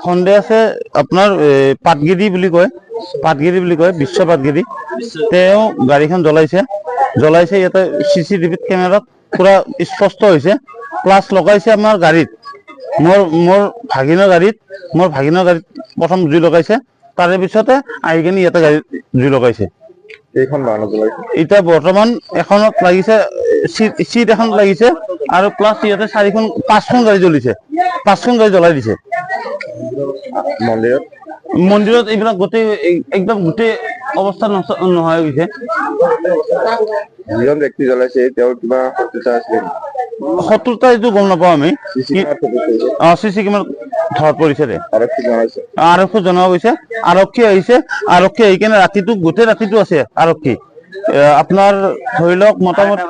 সন্দেহ আছে আপোনাৰ পাটগিৰি বুলি কয় বিশ্ব পাটগিৰি। তেওঁ গাড়ীখন জ্বলাইছে ইয়াতে CCTVত কেমেৰাত পুৰা স্পষ্ট হৈছে। প্লাছ লগাইছে আমাৰ গাড়ীত, মোৰ ভাগিনৰ গাড়ীত প্ৰথম জুই লগাইছে, তাৰে পিছতে আহি কিনে ইয়াতে গাড়ীত জুই লগাইছে। এতিয়া বৰ্তমান এখনত লাগিছে, চিট এখন লাগিছে আৰু প্লাছ ইয়াতে 5খন গাড়ী জ্বলিছে, 5খন গাড়ী জ্বলাই দিছে। মন্দিৰত এইবিলাক গোটেই একদম গোটেই অৱস্থা নোহোৱা হৈ গৈছে। যিজন ব্যক্তি জ্বলাইছে তেওঁৰ কিবা শত্ৰুতা আছিল? শত্ৰুতা এইটো গম নাপাওঁ আমি। CC কেমেৰাত ধৰা পৰিছে দে। আৰক্ষী জনোৱা গৈছে, আৰক্ষী আহিছে, আৰক্ষী আহি কিনে গোটেই ৰাতিটো আছে আৰক্ষী। আপোনাৰ ধৰি লওক মোটামুটি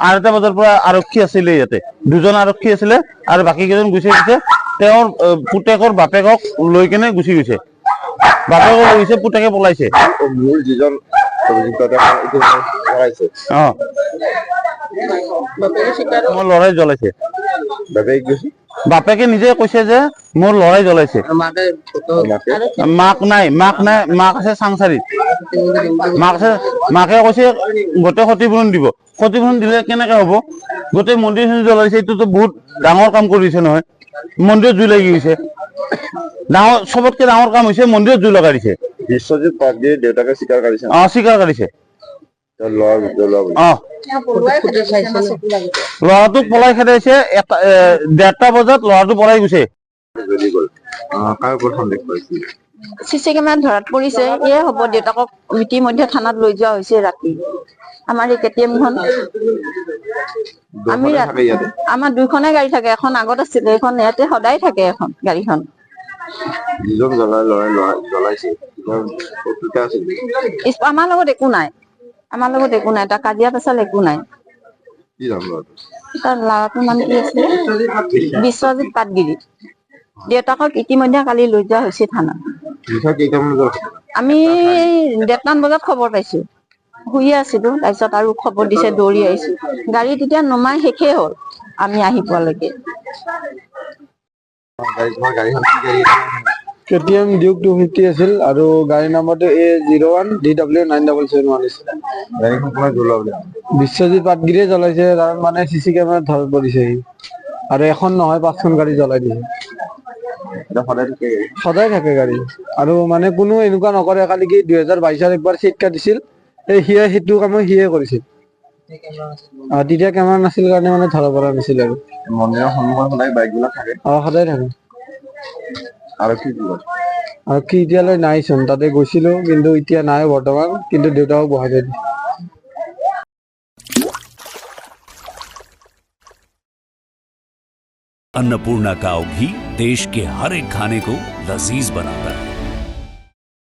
8টা বজাৰ পৰা আৰক্ষী আছিলে ইয়াতে, 2জন আৰক্ষী আছিলে আৰু বাকী কেইজন গুচি গৈছে। তেওঁৰ পুতেকৰ বাপেকক লৈ কেনে গুচি গৈছে, পুতেকে পলাইছে। মূল যিজন মোৰ ল'ৰাই জ্বলাইছে। বাপেকে নিজে কৈছে যে মোৰ ল'ৰাই জ্বলাইছে। মাক নাই, মাক আছে চাংচাৰিত। মাকে কৈছে গোটেই ক্ষতিপূৰণ দিব। ক্ষতিপূৰণ দিলে কেনেকে হ'ব? গোটেই মন্দিৰ জ্বলাইছে, এইটোতো বহুত ডাঙৰ কাম কৰিছে নহয়। মন্দিৰত জুই লাগি গৈছে, চবতকে ডাঙৰ কাম হৈছে মন্দিৰত জুই লগাই দিছে। বিশ্বজিৎ পাটগিৰিৰ দেউতাকে স্বীকাৰ কৰিছে। স্বীকাৰ কৰিছে। ল'ৰাটোক পলাই খেদাইছে, 1:30 বজাত ল'ৰাটো পলাই গৈছে। CC কেমেৰাত ধৰাত পৰিছে, এয়ে হ'ব দেউতাকক ইতিমধ্যে থানাত লৈ যোৱা হৈছে ৰাতি। আমাৰ এই KTM-খন আমাৰ 2খনে গাড়ী থাকে, এখন আগত আছিলে, এখন ইয়াতে সদায় থাকে এখন গাড়ীখন। আমাৰ লগত একো নাই, তাৰ কাজিয়া পেচাল একো নাই। তাৰ ল'ৰাটোৰ নাম কি আছিলে? বিশ্বজিৎ পাটগিৰি। দেউতাকক ইতিমধ্যে কালি লৈ যোৱা হৈছে থানাত। আমি 1:30 বজাত খবৰ পাইছো, শুইয়ে আছিলো, তাৰপিছত আৰু খবৰ দিছে, দৌৰি আহিছো। গাড়ী তেতিয়া নমাই শেষেই হ'ল আমি আহি পোৱালৈকে। KTM Duke 250 আছিল আৰু গাড়ী নাম্বাৰটো A01DW9771 আছিল। বিশ্বজিৎ পাটগিৰিয়ে জ্বলাইছে, তাৰ মানে CC কেমেৰাত ধৰা পৰিছে আৰু এখন নহয় 5খন গাড়ী জ্বলাই দিছে। সদায় থাকে গাড়ী আৰু মানে কোনো এনেকুৱা নকৰে। কালি কি 2022ত একবাৰ চিট কাটিছিল, সেইটো কামো সিয়ে কৰিছিল। তেতিয়া কেমেৰা নাছিল কাৰণে মানে ধৰা পৰা নাছিল আৰু। মন্দিৰৰ সন্মুখত সদায় বাইকবিলাক থাকে। সদায় থাকে। আৰু কি এতিয়ালৈ নাইচোন, তাতে গৈছিলো কিন্তু এতিয়া নাই বৰ্তমান, কিন্তু দেউতাকক বহাই থৈ দিছে। अन्नपूर्णा काव घी देश के हर एक खाने को लजीज बनाता है।